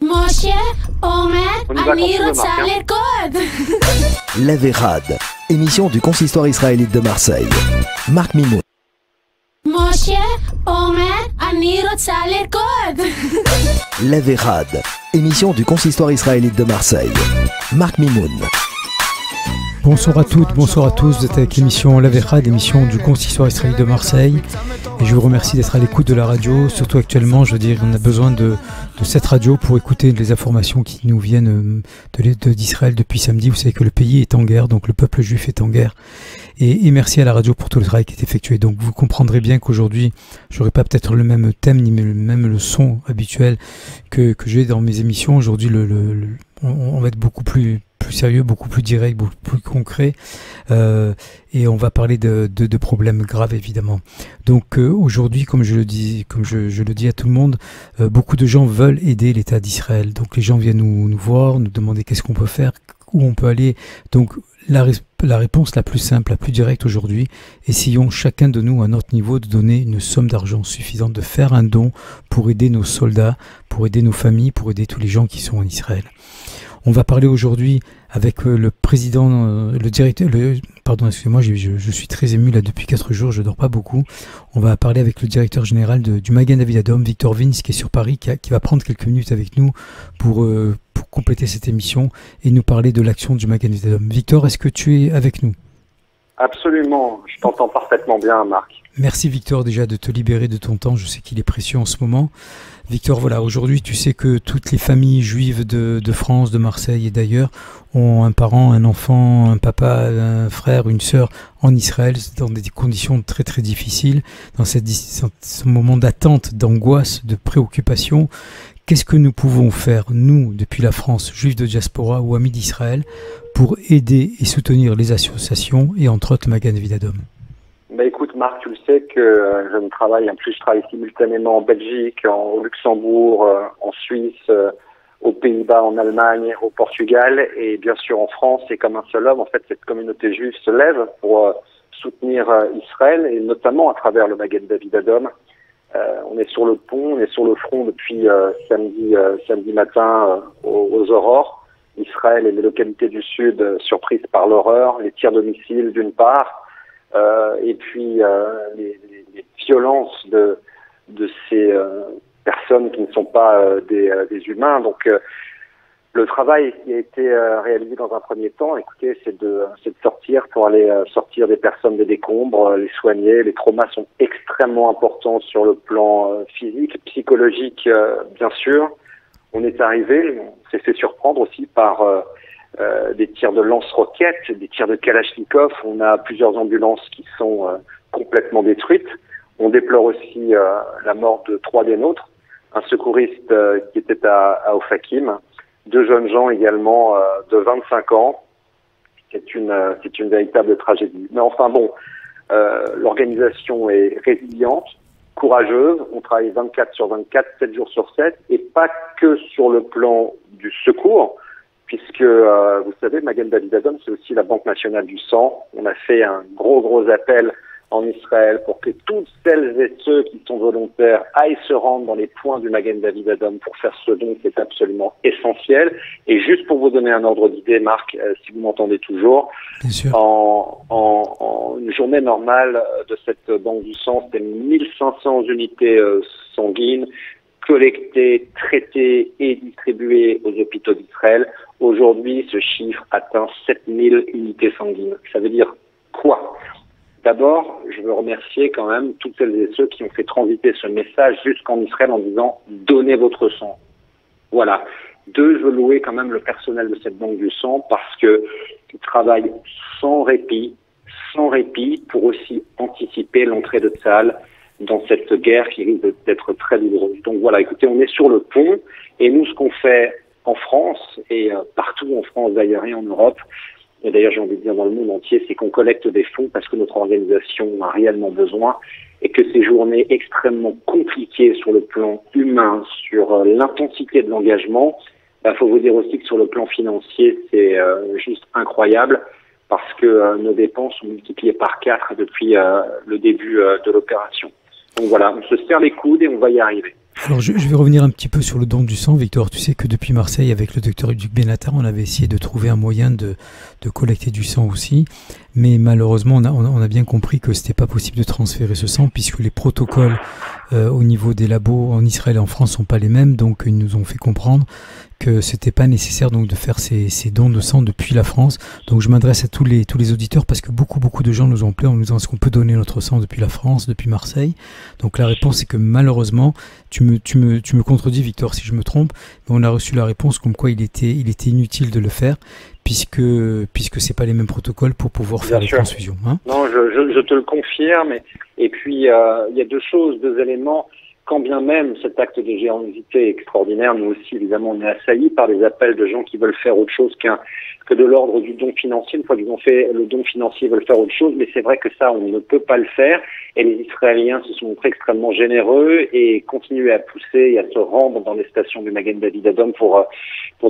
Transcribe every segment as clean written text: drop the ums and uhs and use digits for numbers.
Moshe, Omer, On y va אני quand tu veux, רוצה Marc, hein. לרקוד. L'Averad, émission du consistoire israélite de Marseille. Marc Mimoun. משה, אומר, אני רוצה לרקוד. L'Averad, émission du consistoire israélite de Marseille. Marc Mimoun. Bonsoir à toutes, bonsoir à tous, vous êtes avec l'émission L'Averad, l'émission du consistoire israélite de Marseille. Et je vous remercie d'être à l'écoute de la radio, surtout actuellement, je veux dire, on a besoin de cette radio pour écouter les informations qui nous viennent d'Israël depuis samedi. Vous savez que le pays est en guerre, donc le peuple juif est en guerre. Et merci à la radio pour tout le travail qui est effectué. Donc vous comprendrez bien qu'aujourd'hui, j'aurai pas peut-être le même thème, ni même le son habituel que j'ai dans mes émissions. Aujourd'hui, on va être beaucoup plus sérieux, beaucoup plus direct, beaucoup plus concret, et on va parler de problèmes graves évidemment. Donc aujourd'hui, comme je le dis à tout le monde, beaucoup de gens veulent aider l'État d'Israël. Donc les gens viennent nous voir, nous demander qu'est-ce qu'on peut faire, où on peut aller. Donc la réponse la plus simple, la plus directe aujourd'hui, essayons chacun de nous à notre niveau de donner une somme d'argent suffisante, de faire un don pour aider nos soldats, pour aider nos familles, pour aider tous les gens qui sont en Israël. On va parler aujourd'hui avec le président, le directeur, pardon, excusez-moi, je suis très ému là depuis 4 jours, je dors pas beaucoup. On va parler avec le directeur général du Magen David Adom, Victor Vince, qui est sur Paris, qui va prendre quelques minutes avec nous pour compléter cette émission et nous parler de l'action du Magen David Adom. Victor, est-ce que tu es avec nous? Absolument, je t'entends parfaitement bien, Marc. Merci Victor déjà de te libérer de ton temps, je sais qu'il est précieux en ce moment. Victor, voilà, aujourd'hui tu sais que toutes les familles juives de France, de Marseille et d'ailleurs ont un parent, un enfant, un papa, un frère, une sœur en Israël dans des conditions très très difficiles, dans ce moment d'attente, d'angoisse, de préoccupation. Qu'est-ce que nous pouvons faire, nous, depuis la France, juifs de diaspora ou amis d'Israël, pour aider et soutenir les associations et entre autres Magen David Adom? Bah écoute Marc, tu le sais que je travaille simultanément en Belgique, au Luxembourg, en Suisse, aux Pays-Bas, en Allemagne, au Portugal et bien sûr en France. Et comme un seul homme, en fait, cette communauté juive se lève pour soutenir Israël et notamment à travers le Magen David Adom. On est sur le pont, on est sur le front depuis samedi matin aux aurores. Israël et les localités du Sud surprises par l'horreur, les tirs de missiles d'une part, et puis les violences de ces personnes qui ne sont pas des humains. Donc le travail qui a été réalisé dans un premier temps, écoutez, c'est de sortir pour aller sortir des personnes des décombres, les soigner. Les traumas sont extrêmement importants sur le plan physique, psychologique, bien sûr. On est arrivé, on s'est fait surprendre aussi par des tirs de lance-roquettes, des tirs de Kalachnikov. On a plusieurs ambulances qui sont complètement détruites. On déplore aussi la mort de 3 des nôtres, un secouriste qui était à Ofakim, 2 jeunes gens également de 25 ans. C'est une véritable tragédie. Mais enfin bon, l'organisation est résiliente, courageuse. On travaille 24 sur 24, 7 jours sur 7, et pas que sur le plan du secours, puisque vous savez, Magen David Adom, c'est aussi la Banque nationale du sang. On a fait un gros appel en Israël pour que toutes celles et ceux qui sont volontaires aillent se rendre dans les points du Magen David Adom pour faire ce don qui est absolument essentiel. Et juste pour vous donner un ordre d'idée, Marc, si vous m'entendez toujours, Bien sûr. en une journée normale de cette banque du sang, c'est 1500 unités sanguines collectées, traitées et distribuées aux hôpitaux d'Israël. Aujourd'hui, ce chiffre atteint 7000 unités sanguines. Ça veut dire quoi? D'abord, je veux remercier quand même toutes celles et ceux qui ont fait transiter ce message jusqu'en Israël en disant « Donnez votre sang ». Voilà. 2, je veux louer quand même le personnel de cette banque du sang parce qu'ils travaillent sans répit pour aussi anticiper l'entrée de Tsahal dans cette guerre qui risque d'être très douloureuse. Donc voilà, écoutez, on est sur le pont et nous, ce qu'on fait en France et partout en France d'ailleurs et en Europe, et d'ailleurs j'ai envie de dire dans le monde entier, c'est qu'on collecte des fonds parce que notre organisation a réellement besoin et que ces journées extrêmement compliquées sur le plan humain, sur l'intensité de l'engagement, faut vous dire aussi que sur le plan financier, c'est juste incroyable parce que nos dépenses sont multipliées par 4 depuis le début de l'opération. Donc voilà, on se serre les coudes et on va y arriver. Alors je vais revenir un petit peu sur le don du sang, Victor. Tu sais que depuis Marseille, avec le docteur Luc Benatar, on avait essayé de trouver un moyen de collecter du sang aussi, mais malheureusement on a bien compris que c'était pas possible de transférer ce sang puisque les protocoles au niveau des labos en Israël et en France sont pas les mêmes, donc ils nous ont fait comprendre que c'était pas nécessaire donc de faire ces dons de sang depuis la France. Donc je m'adresse à tous les auditeurs parce que beaucoup de gens nous ont appelé en nous disant est-ce qu'on peut donner notre sang depuis la France, depuis Marseille. Donc la réponse est que malheureusement, tu me contredis Victor si je me trompe, mais on a reçu la réponse comme quoi il était inutile de le faire puisque c'est pas les mêmes protocoles pour pouvoir faire les transfusions. Hein. Non, je te le confirme. Et puis il y a deux éléments. Quand bien même cet acte de générosité est extraordinaire, nous aussi, évidemment, on est assaillis par des appels de gens qui veulent faire autre chose que de l'ordre du don financier. Une fois qu'ils ont fait le don financier, ils veulent faire autre chose, mais c'est vrai que ça, on ne peut pas le faire. Et les Israéliens se sont montrés extrêmement généreux et continuent à pousser et à se rendre dans les stations du Magen David Adom pour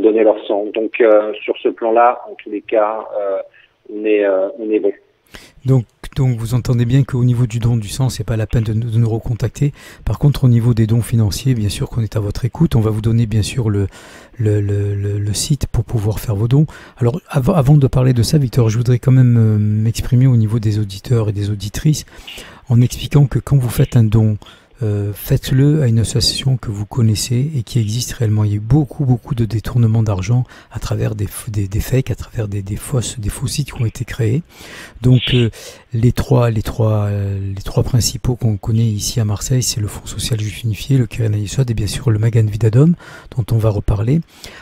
donner leur sang. Donc, sur ce plan-là, en tous les cas, on est bon. Donc vous entendez bien qu'au niveau du don du sang, c'est pas la peine de nous recontacter. Par contre, au niveau des dons financiers, bien sûr qu'on est à votre écoute. On va vous donner bien sûr le site pour pouvoir faire vos dons. Alors avant de parler de ça, Victor, je voudrais quand même m'exprimer au niveau des auditeurs et des auditrices en expliquant que quand vous faites un don, faites-le à une association que vous connaissez et qui existe réellement. Il y a eu beaucoup de détournements d'argent à travers des fakes, à travers des faux sites qui ont été créés. Donc les trois principaux qu'on connaît ici à Marseille, c'est le Fonds social juif unifié, le Keren Hayesod et bien sûr le Magen David Adom dont on va reparler.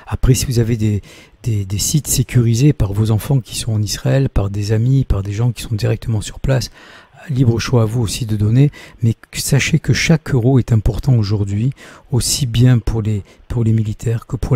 Après, si vous avez des sites sécurisés par vos enfants qui sont en Israël, par des amis, par des gens qui sont directement sur place, libre choix à vous aussi de donner, mais sachez que chaque euro est important aujourd'hui, aussi bien pour les militaires que pour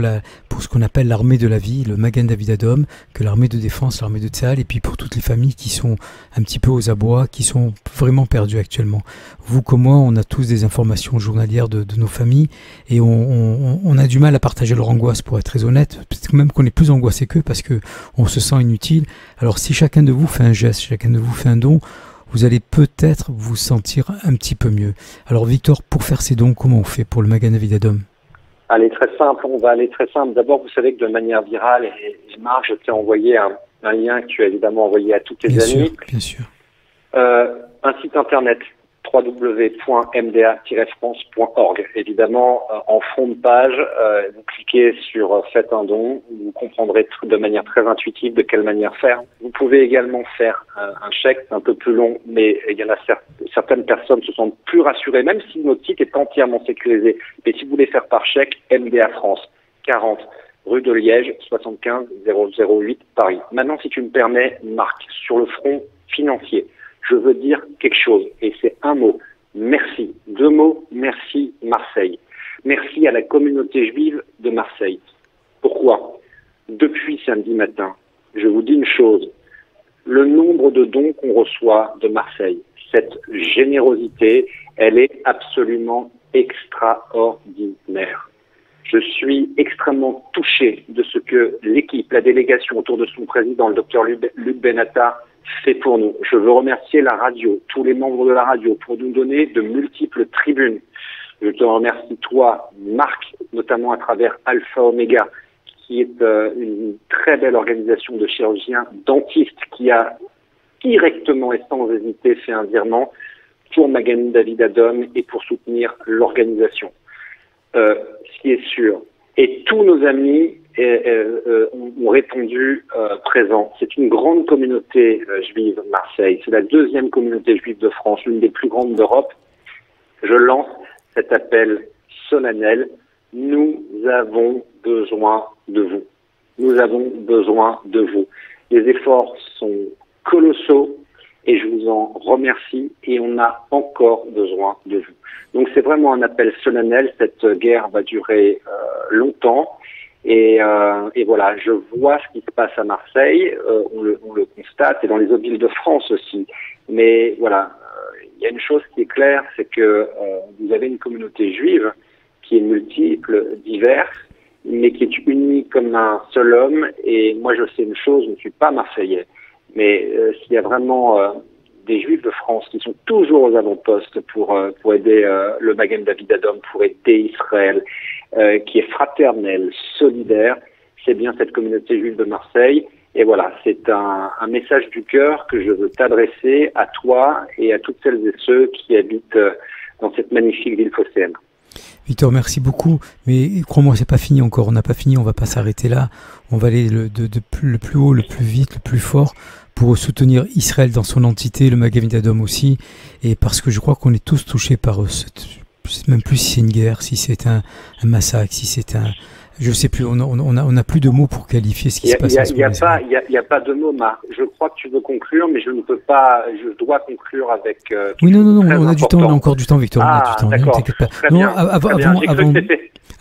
ce qu'on appelle l'armée de la vie, le Magen David Adom, que l'armée de défense, l'armée de Tzahal, et puis pour toutes les familles qui sont un petit peu aux abois, qui sont vraiment perdues actuellement. Vous comme moi, on a tous des informations journalières de nos familles, et on a du mal à partager leur angoisse, pour être très honnête, peut-être même qu'on est plus angoissé qu'eux, parce que on se sent inutile. Alors si chacun de vous fait un geste, chacun de vous fait un don, vous allez peut-être vous sentir un petit peu mieux. Alors Victor, pour faire ces dons, comment on fait pour le Magen David Adom? Allez, très simple, on va aller très simple. D'abord, vous savez que de manière virale, et Marc, je t'ai envoyé un lien que tu as évidemment envoyé à tous tes amis. Bien sûr. Un site internet, www.mda-france.org. Évidemment, en fond de page, vous cliquez sur « Faites un don », vous comprendrez de manière très intuitive de quelle manière faire. Vous pouvez également faire un chèque, un peu plus long, mais il y en a certaines personnes se sentent plus rassurées, même si notre site est entièrement sécurisé. Mais si vous voulez faire par chèque, MDA France, 40 rue de Liège, 75 008 Paris. Maintenant, si tu me permets, Marc, sur le front financier, je veux dire quelque chose, et c'est un mot. Merci. Deux mots. Merci Marseille. Merci à la communauté juive de Marseille. Pourquoi? Depuis samedi matin, je vous dis une chose. Le nombre de dons qu'on reçoit de Marseille, cette générosité, elle est absolument extraordinaire. Je suis extrêmement touché de ce que l'équipe, la délégation autour de son président, le docteur Luc Benatar, fait pour nous. Je veux remercier la radio, tous les membres de la radio, pour nous donner de multiples tribunes. Je te remercie, toi, Marc, notamment à travers Alpha Omega, qui est une très belle organisation de chirurgiens dentistes qui a directement et sans hésiter fait un virement pour Magen David Adom et pour soutenir l'organisation. Ce qui est sûr. Et tous nos amis ont répondu présent. C'est une grande communauté juive Marseille. C'est la deuxième communauté juive de France, l'une des plus grandes d'Europe. Je lance cet appel solennel. Nous avons besoin de vous. Nous avons besoin de vous. Les efforts sont colossaux et je vous en remercie et on a encore besoin de vous. Donc c'est vraiment un appel solennel. Cette guerre va durer longtemps. Et voilà, je vois ce qui se passe à Marseille, on le constate, et dans les autres villes de France aussi. Mais voilà, il y a une chose qui est claire, c'est que vous avez une communauté juive qui est multiple, diverse, mais qui est unie comme un seul homme. Et moi, je sais une chose, je ne suis pas marseillais, mais s'il y a vraiment des Juifs de France qui sont toujours aux avant-postes pour aider le Magen David Adom, pour aider Israël, qui est fraternelle, solidaire. C'est bien cette communauté juive de Marseille. Et voilà, c'est un message du cœur que je veux t'adresser à toi et à toutes celles et ceux qui habitent dans cette magnifique ville phocéenne. Victor, merci beaucoup. Mais crois-moi, c'est pas fini encore. On n'a pas fini. On va pas s'arrêter là. On va aller le plus haut, le plus vite, le plus fort pour soutenir Israël dans son entité, le Magen David Adom aussi. Et parce que je crois qu'on est tous touchés par même plus si c'est une guerre, si c'est un massacre, si c'est un... Je sais plus, on a plus de mots pour qualifier ce qui se passe. Il n'y a pas de mots, Marc. Je crois que tu veux conclure, mais je ne peux pas. Je dois conclure avec. Oui, non, on a du temps, on a encore du temps, Victor. Ah, on a du temps. D'accord. Ne t'inquiète pas. Très Non, bien.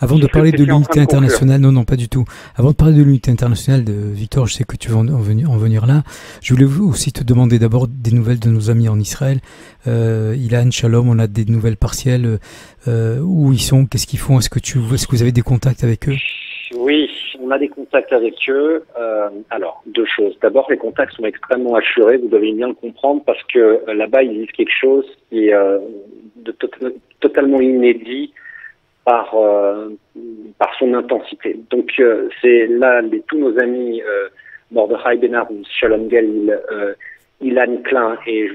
avant de parler de l'unité internationale, non, pas du tout. Avant de parler de l'unité internationale, Victor, je sais que tu vas en venir là. Je voulais aussi te demander d'abord des nouvelles de nos amis en Israël. Ilan, Shalom, on a des nouvelles partielles. Où ils sont, qu'est-ce qu'ils font, est-ce que vous avez des contacts avec eux? Oui, on a des contacts avec eux. Alors, deux choses. D'abord, les contacts sont extrêmement assurés, vous devez bien le comprendre, parce que là-bas, ils vivent quelque chose qui est totalement inédit par son intensité. Donc, c'est là, tous nos amis Mordechai Ben-Arous, Shalom Galil, Ilan Klein et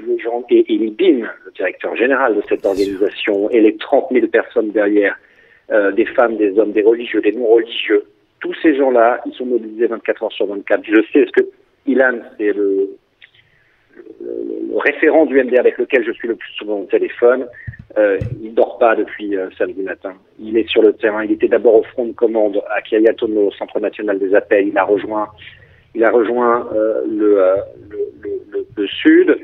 Libin, le directeur général de cette organisation, et les 30 000 personnes derrière, des femmes, des hommes, des religieux, des non-religieux, tous ces gens-là, ils sont mobilisés 24 heures sur 24. Je sais, parce que Ilan, c'est le référent du MDR avec lequel je suis le plus souvent au téléphone. Il dort pas depuis samedi matin. Il est sur le terrain. Il était d'abord au front de commande à Kiryat Ono, au Centre national des appels. Il a rejoint le sud.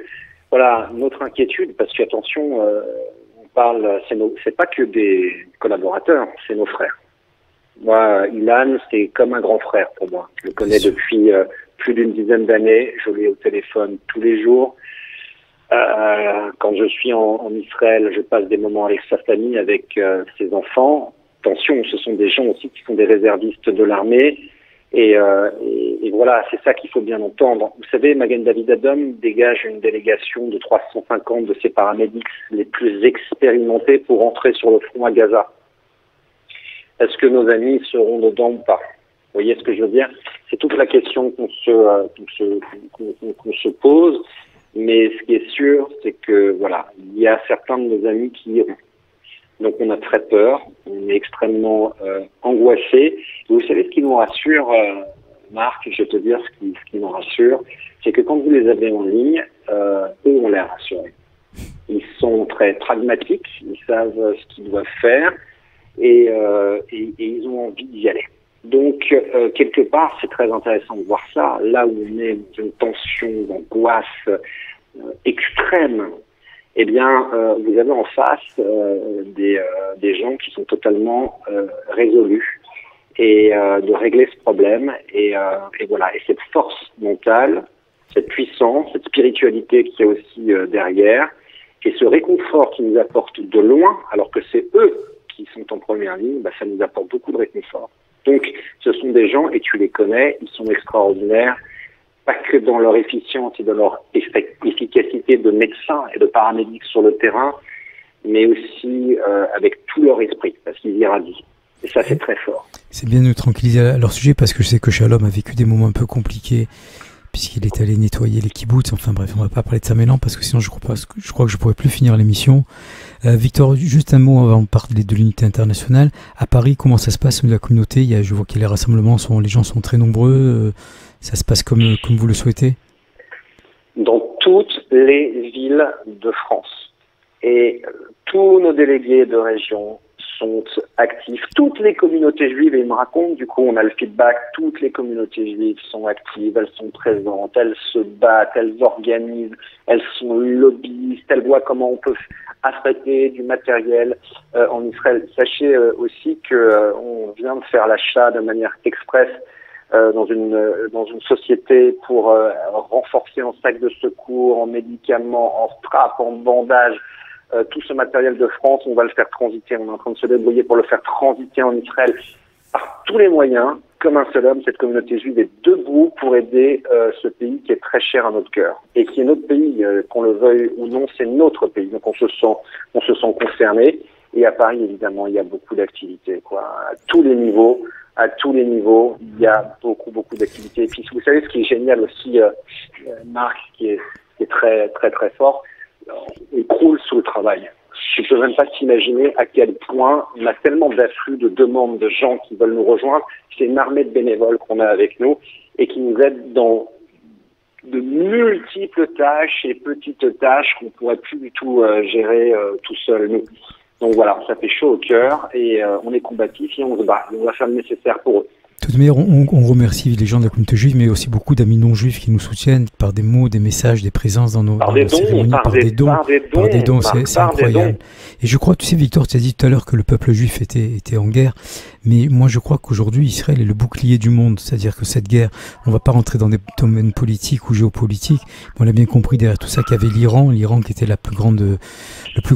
Voilà, notre inquiétude, parce qu'attention, on parle, c'est pas que des collaborateurs, c'est nos frères. Moi, Ilan, c'est comme un grand frère pour moi. Je le connais depuis plus d'une dizaine d'années. Je l'ai au téléphone tous les jours. Quand je suis en Israël, je passe des moments avec sa famille, avec ses enfants. Attention, ce sont des gens aussi qui sont des réservistes de l'armée. Et voilà, c'est ça qu'il faut bien entendre. Vous savez, Magen David Adom dégage une délégation de 350 de ses paramédics les plus expérimentés pour entrer sur le front à Gaza. Est-ce que nos amis seront dedans ou pas? Vous voyez ce que je veux dire? C'est toute la question qu'on se pose. Mais ce qui est sûr, c'est que voilà, il y a certains de nos amis qui iront. Donc on a très peur, on est extrêmement angoissés. Et vous savez ce qui nous rassure, Marc, je vais te dire ce qui nous rassure, c'est que quand vous les avez en ligne, eux ont l'air rassurés. Ils sont très pragmatiques, ils savent ce qu'ils doivent faire et ils ont envie d'y aller. Donc, quelque part, c'est très intéressant de voir ça. Là où on est dans une tension, d'angoisse extrême, eh bien, vous avez en face des gens qui sont totalement résolus et de régler ce problème. Et voilà. Et cette force mentale, cette puissance, cette spiritualité qui est aussi derrière, et ce réconfort qui nous apporte de loin, alors que c'est eux qui sont en première ligne, ça nous apporte beaucoup de réconfort. Donc, ce sont des gens, et tu les connais, ils sont extraordinaires, pas que dans leur efficience et dans leur efficacité de médecins et de paramédics sur le terrain, mais aussi avec tout leur esprit, parce qu'ils irradient. Et ça, c'est très fort. C'est bien de nous tranquilliser à leur sujet, parce que je sais que Shalom a vécu des moments un peu compliqués, puisqu'il est allé nettoyer les kibboutz. Enfin bref, on va pas parler de ça maintenant, parce que sinon je crois que je pourrais plus finir l'émission. Victor, juste un mot avant de parler de l'unité internationale. À Paris, comment ça se passe de la communauté? Je vois que les rassemblements les gens sont très nombreux. Ça se passe comme vous le souhaitez? Dans toutes les villes de France. Et tous nos délégués de région sont actifs. Toutes les communautés juives, et ils me racontent, du coup, on a le feedback, toutes les communautés juives sont actives, elles sont présentes, elles se battent, elles organisent, elles sont lobbyistes, elles voient comment on peut affréter du matériel en Israël. Sachez aussi que on vient de faire l'achat de manière express dans une société pour renforcer en sacs de secours, en médicaments, en straps, en bandages, tout ce matériel de France. On va le faire transiter. On est en train de se débrouiller pour le faire transiter en Israël par tous les moyens. comme un seul homme, cette communauté juive est debout pour aider ce pays qui est très cher à notre cœur et qui est notre pays, qu'on le veuille ou non, c'est notre pays. Donc on se sent concerné. Et à Paris, évidemment, il y a beaucoup d'activités, quoi. À tous les niveaux, il y a beaucoup d'activités. Et puis, vous savez, ce qui est génial aussi, Marc, qui est très, très, très fort, on croule sous le travail. Je ne peux même pas t'imaginer à quel point on a tellement d'afflux de demandes de gens qui veulent nous rejoindre. C'est une armée de bénévoles qu'on a avec nous et qui nous aident dans de multiples tâches et petites tâches qu'on pourrait plus du tout gérer tout seul, nous. Donc voilà, ça fait chaud au cœur et on est combatifs et on se bat. On va faire le nécessaire pour eux. De toute manière, on remercie les gens de la communauté juive, mais aussi beaucoup d'amis non juifs qui nous soutiennent par des mots, des messages, des présences dans nos cérémonies, par des dons, c'est incroyable. Et je crois, tu sais, Victor, tu as dit tout à l'heure que le peuple juif était en guerre, mais moi je crois qu'aujourd'hui Israël est le bouclier du monde, c'est-à-dire que cette guerre, on va pas rentrer dans des domaines politiques ou géopolitiques, mais on a bien compris derrière tout ça qu'il y avait l'Iran qui était le plus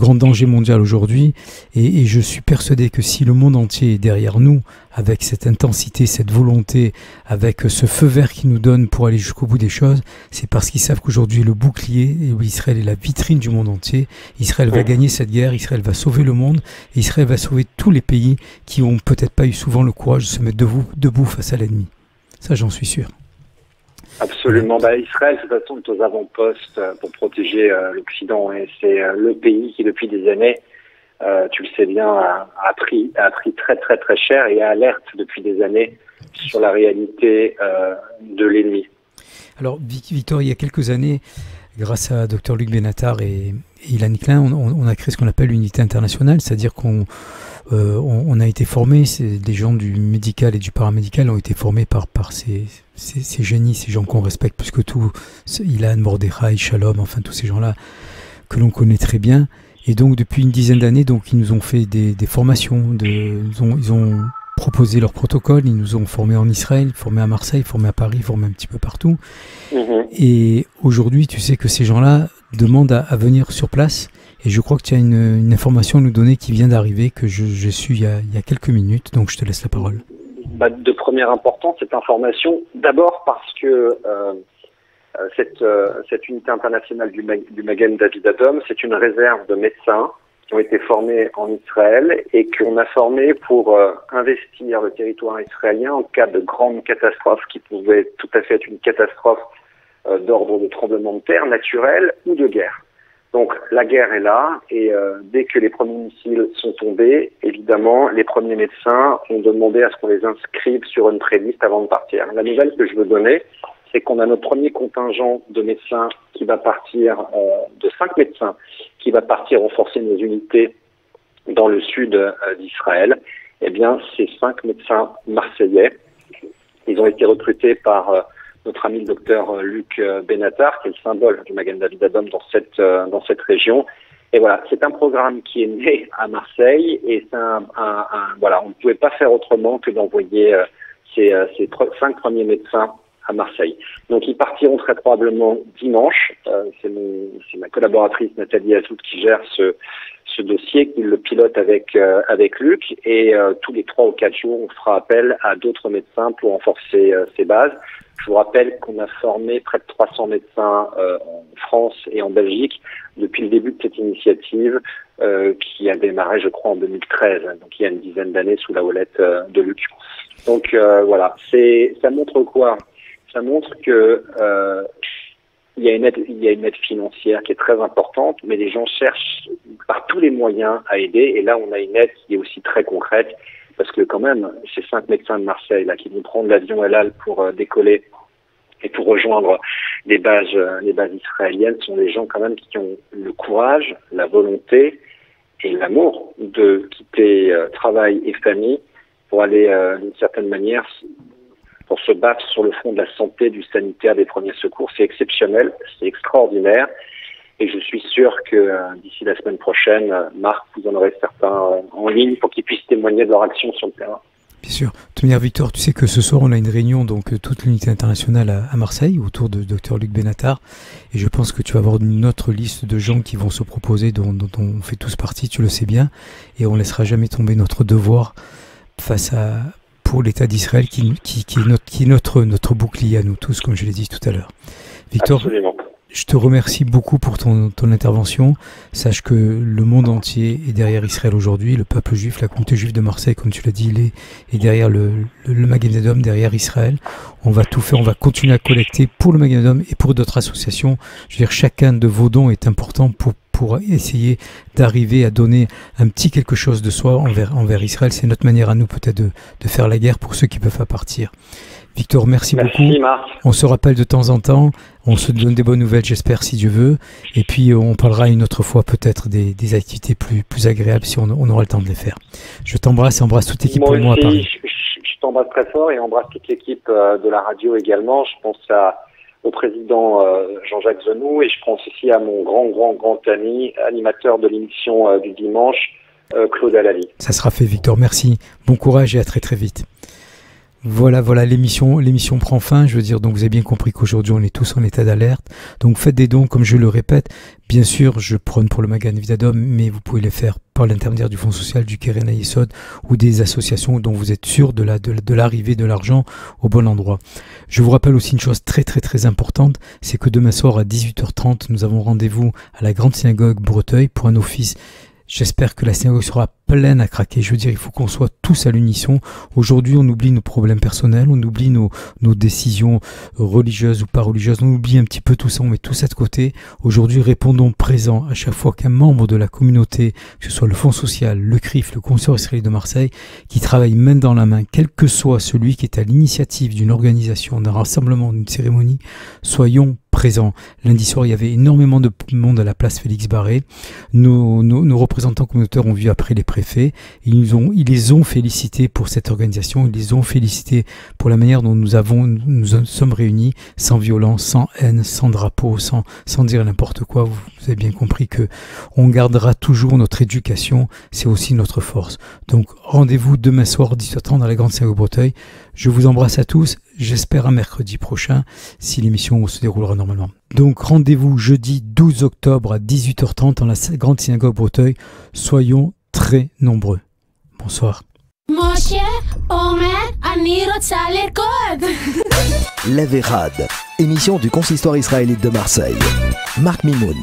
grand danger mondial aujourd'hui, et je suis persuadé que si le monde entier est derrière nous, avec cette intensité, cette volonté, avec ce feu vert qu'ils nous donnent pour aller jusqu'au bout des choses, c'est parce qu'ils savent qu'aujourd'hui le bouclier, Israël est la vitrine du monde entier. Israël va gagner cette guerre, Israël va sauver le monde, et Israël va sauver tous les pays qui ont peut-être pas eu souvent le courage de se mettre debout face à l'ennemi. Ça, j'en suis sûr. Absolument. Israël, de toute façon, est aux avant-postes pour protéger l'Occident, et c'est le pays qui, depuis des années, tu le sais bien, a pris très très très cher et alerte depuis des années sur la réalité de l'ennemi. Alors Victor, il y a quelques années, grâce à Dr Luc Benatar et Ilan Klein, on a créé ce qu'on appelle l'unité internationale, c'est-à-dire qu'on a été formés, des gens du médical et du paramédical ont été formés par ces génies, ces gens qu'on respecte plus que tout, Ilan, Mordechai, Shalom, enfin tous ces gens-là que l'on connaît très bien. Et donc depuis une dizaine d'années, donc ils nous ont fait des formations, ils ont proposé leur protocole, ils nous ont formés en Israël, formés à Marseille, formés à Paris, formés un petit peu partout. Et aujourd'hui, tu sais que ces gens-là demandent à venir sur place. Et je crois que tu as une information à nous donner qui vient d'arriver, que j'ai su il y a quelques minutes, donc je te laisse la parole. De première importance, cette information, d'abord parce que cette unité internationale du Magen David Adom, c'est une réserve de médecins qui ont été formés en Israël et qu'on a formés pour investir le territoire israélien en cas de grande catastrophe qui pouvait tout à fait être une catastrophe d'ordre de tremblement de terre naturel ou de guerre. Donc la guerre est là et dès que les premiers missiles sont tombés, évidemment, les premiers médecins ont demandé à ce qu'on les inscrive sur une pré-liste avant de partir. La nouvelle que je veux donner, c'est qu'on a notre premier contingent de médecins qui va partir, de 5 médecins, qui va partir renforcer nos unités dans le sud d'Israël. Eh bien, ces 5 médecins marseillais, ils ont été recrutés par notre ami le docteur Luc Benatar, qui est le symbole du Magen David Adom dans cette région. Et voilà, c'est un programme qui est né à Marseille et c'est voilà, on ne pouvait pas faire autrement que d'envoyer ces 5 premiers médecins à Marseille. Donc ils partiront très probablement dimanche. C'est ma collaboratrice Nathalie Azout qui gère ce dossier, qui le pilote avec Luc. Et tous les 3 ou 4 jours, on fera appel à d'autres médecins pour renforcer ces bases. Je vous rappelle qu'on a formé près de 300 médecins en France et en Belgique depuis le début de cette initiative qui a démarré, je crois, en 2013. Donc il y a une dizaine d'années sous la houlette de Luc. Donc voilà, ça montre quoi ? Ça montre que il y a une aide financière qui est très importante, mais les gens cherchent par tous les moyens à aider. Et là, on a une aide qui est aussi très concrète, parce que quand même, ces 5 médecins de Marseille là qui vont prendre l'avion El Al pour décoller et pour rejoindre les bases israéliennes, sont des gens quand même qui ont le courage, la volonté et l'amour de quitter travail et famille pour aller d'une certaine manière pour se battre sur le front de la santé, du sanitaire, des premiers secours. C'est exceptionnel, c'est extraordinaire. Et je suis sûr que d'ici la semaine prochaine, Marc, vous en aurez certains en ligne pour qu'ils puissent témoigner de leur action sur le terrain. Bien sûr. De toute manière, Victor, tu sais que ce soir, on a une réunion, donc toute l'unité internationale à Marseille, autour de Dr Luc Benatar. Et je pense que tu vas avoir une autre liste de gens qui vont se proposer, dont on fait tous partie, tu le sais bien. Et on ne laissera jamais tomber notre devoir face pour l'État d'Israël qui est notre bouclier à nous tous, comme je l'ai dit tout à l'heure. Victor, Absolument. je te remercie beaucoup pour ton intervention. Sache que le monde entier est derrière Israël aujourd'hui, le peuple juif, la communauté juive de Marseille, comme tu l'as dit, est derrière le Magen David, derrière Israël. On va tout faire, on va continuer à collecter pour le Magen David et pour d'autres associations. Je veux dire, chacun de vos dons est important pour essayer d'arriver à donner un petit quelque chose de soi envers Israël. C'est notre manière à nous peut-être de faire la guerre pour ceux qui ne peuvent pas partir. Victor, merci beaucoup. Merci Marc. On se rappelle de temps en temps, on se donne des bonnes nouvelles, j'espère, si Dieu veut. Et puis on parlera une autre fois peut-être des activités plus agréables si on aura le temps de les faire. Je t'embrasse et embrasse toute l'équipe pour moi à Paris. Je t'embrasse très fort et embrasse toute l'équipe de la radio également. Je pense au président Jean-Jacques Zenou et je pense aussi à mon grand ami, animateur de l'émission du dimanche, Claude Alali. Ça sera fait, Victor. Merci. Bon courage et à très très vite. Voilà, l'émission prend fin. Je veux dire, donc vous avez bien compris qu'aujourd'hui on est tous en état d'alerte. Donc faites des dons, comme je le répète. Bien sûr, je prône pour le Magen David, mais vous pouvez les faire par l'intermédiaire du Fonds social, du Keren Hayesod ou des associations dont vous êtes sûr de l'arrivée de l'argent au bon endroit. Je vous rappelle aussi une chose très très très importante, c'est que demain soir à 18h30, nous avons rendez-vous à la Grande Synagogue Breteuil pour un office. J'espère que la synagogue sera pleine à craquer. Je veux dire, il faut qu'on soit tous à l'unisson. Aujourd'hui, on oublie nos problèmes personnels, on oublie nos décisions religieuses ou pas religieuses, on oublie un petit peu tout ça, on met tout ça de côté. Aujourd'hui, répondons présent à chaque fois qu'un membre de la communauté, que ce soit le Fonds social, le CRIF, le Consistoire israélite de Marseille, qui travaille main dans la main, quel que soit celui qui est à l'initiative d'une organisation, d'un rassemblement, d'une cérémonie, soyons présents. Lundi soir, il y avait énormément de monde à la place Félix Barré. Nos représentants communautaires ont vu après les préfets. Ils les ont félicités pour cette organisation. Ils les ont félicités pour la manière dont nous sommes réunis, sans violence, sans haine, sans drapeau, sans dire n'importe quoi. Vous avez bien compris que on gardera toujours notre éducation. C'est aussi notre force. Donc, rendez-vous demain soir, 18h30 dans la Grande Synagogue Breteuil. Je vous embrasse à tous. J'espère un mercredi prochain, si l'émission se déroulera normalement. Donc rendez-vous jeudi 12 octobre à 18h30 dans la Grande Synagogue Breteuil. Soyons très nombreux. Bonsoir. משה אומר, אני רוצה לרקוד. L'Averad, émission du consistoire israélite de Marseille. Marc Mimoun.